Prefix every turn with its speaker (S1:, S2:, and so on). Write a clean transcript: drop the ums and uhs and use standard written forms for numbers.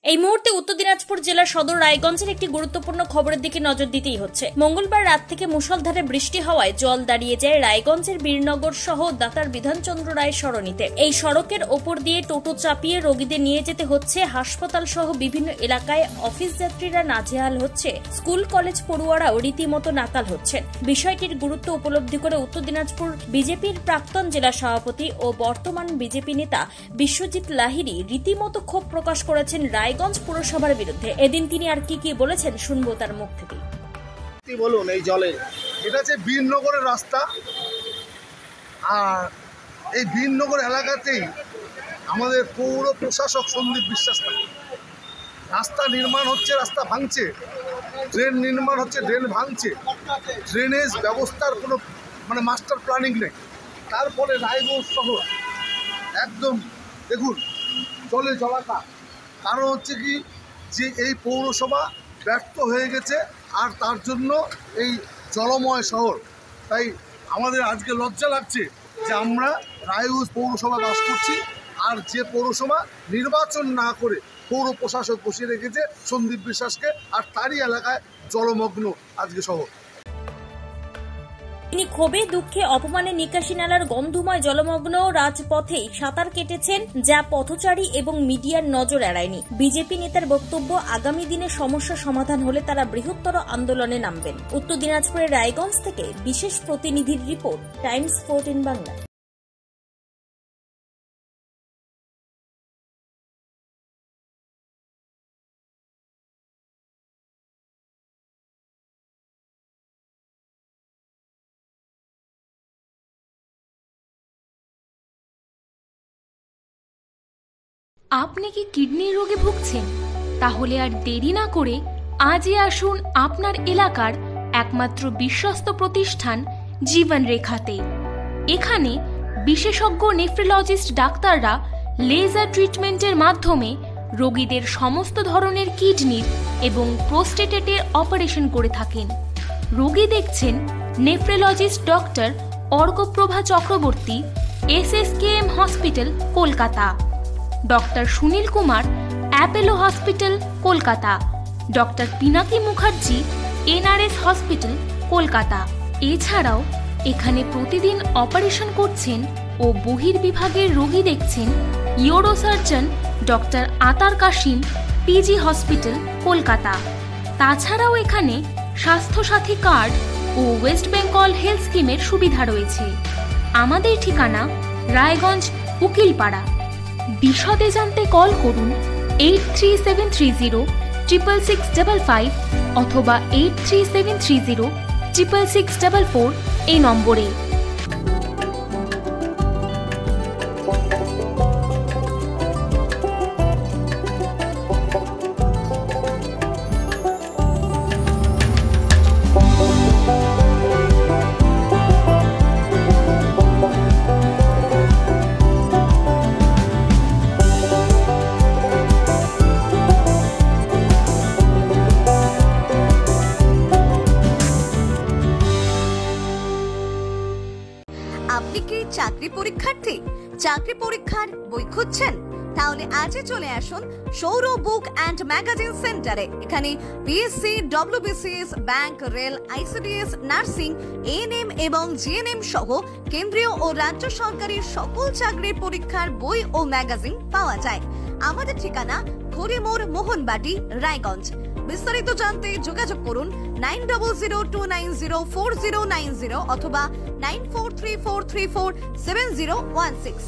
S1: এই মুহূর্তে উত্তর দিনাজপুর জেলার সদর রায়গঞ্জের একটি গুরুত্বপূর্ণ খবরের দিকে নজর দিতেই হচ্ছে। মঙ্গলবার রাত থেকে মুষলধারে বৃষ্টি হওয়ায় জল দাঁড়িয়ে যায় রায়গঞ্জের বীরনগর সহ দাতার বিধানচন্দ্র রায় সরণিতে। এই সড়কের ওপর দিয়ে টোটো চাপিয়ে রোগীদের নিয়ে যেতে হচ্ছে হাসপাতাল সহ বিভিন্ন এলাকায়। অফিস যাত্রীরা নাজেহাল হচ্ছে, স্কুল কলেজ পড়ুয়ারাও রীতিমতো নাকাল হচ্ছেন। বিষয়টির গুরুত্ব উপলব্ধি করে উত্তর দিনাজপুর বিজেপির প্রাক্তন জেলা সভাপতি ও বর্তমান বিজেপি নেতা বিশ্বজিৎ লাহিড়ী রীতিমতো ক্ষোভ প্রকাশ করেছেন রায়গঞ্জ পুরসভার বিরুদ্ধে। এদিন তিনি আর কি বলেছেন শুনবো তার মুখ থেকে।
S2: বলুন, এই জলে এটা হচ্ছে বীরনগরের রাস্তা, আর এই বীরনগর এলাকাতেই আমাদের পৌর প্রশাসক সন্দীপ বিশ্বাস থাকে। রাস্তা নির্মাণ হচ্ছে, রাস্তা ভাঙছে, ড্রেন নির্মাণ হচ্ছে, ড্রেন ভাঙছে, ড্রেনেজ ব্যবস্থার কোনো মাস্টার প্ল্যানিং নেই। তারপরে রায়গঞ্জ শহর একদম দেখুন জলে জলাকার। কারণ হচ্ছে কি যে এই পৌরসভা ব্যর্থ হয়ে গেছে, আর তার জন্য এই জলময় শহর। তাই আমাদের আজকে লজ্জা লাগছে যে আমরা রায়গঞ্জ পৌরসভা বাস করছি, আর যে পৌরসভা নির্বাচন না করে পৌর প্রশাসক বসিয়ে রেখেছে সন্দীপ বিশ্বাসকে, আর তারই এলাকায় জলমগ্ন আজকে শহর।
S1: তিনি ক্ষোভে দুঃখে অপমানে নিকাশি নালার গন্ধময় জলমগ্ন রাজপথেই সাঁতার কেটেছেন, যা পথচারী এবং মিডিয়ার নজর এড়ায়নি। বিজেপি নেতার বক্তব্য, আগামী দিনে সমস্যা সমাধান হলে তারা বৃহত্তর আন্দোলনে নামবেন। উত্তর দিনাজপুরের রায়গঞ্জ থেকে বিশেষ প্রতিনিধির রিপোর্ট, টাইমস 14 বাংলা।
S3: আপনি কি কিডনির রোগে ভুগছেন? তাহলে আর দেরি না করে আজই আসুন আপনার এলাকার একমাত্র বিশ্বস্ত প্রতিষ্ঠান জীবন রেখাতে। এখানে বিশেষজ্ঞ নেফ্রোলজিস্ট ডাক্তাররা লেজার ট্রিটমেন্টের মাধ্যমে রোগীদের সমস্ত ধরনের কিডনির এবং প্রোস্টেটের অপারেশন করে থাকেন। রোগী দেখছেন nephrologist doctor Arkaprava Chakraborty, SSKM hospital, Kolkata. Doctor Sunil Kumar, Apollo hospital, Kolkata. Doctor Pinaki Mukherjee, NRS hospital, Kolkata. এছাড়াও এখানে প্রতিদিন অপারেশন করছেন ও বহির্বিভাগের রোগী দেখছেন ইউরোসার্জন ডক্টর আতার কাশিম, PG হসপিটাল, কলকাতা। তাছাড়াও এখানে স্বাস্থ্যসাথী কার্ড ও ওয়েস্ট বেঙ্গল হেলথ স্কিমের সুবিধা রয়েছে। আমাদের ঠিকানা রায়গঞ্জ, উকিলপাড়া। বিশদে জানতে কল করুন 8373066655 অথবা 8373066644 এই নম্বরে।
S4: আপনি কি চাকরি পরীক্ষার্থী? চাকরি পরীক্ষার বই খুঁজছেন? তাহলে আজই চলে আসুন সৌর বুক অ্যান্ড ম্যাগাজিন সেন্টারে। এখানে BSc, WBCS, bank, rail, ICDS, nursing, ANM এবং GNM সহ কেন্দ্রীয় ও রাজ্য সরকারের সকল চাকরির পরীক্ষার বই ও ম্যাগাজিন পাওয়া যায়। আমাদের ঠিকানা খড়িমোড়, মোহনবাটি, রায়গঞ্জ। বিস্তারিত জানতে যোগাযোগ করুন 9002904090 অথবা 9434347016।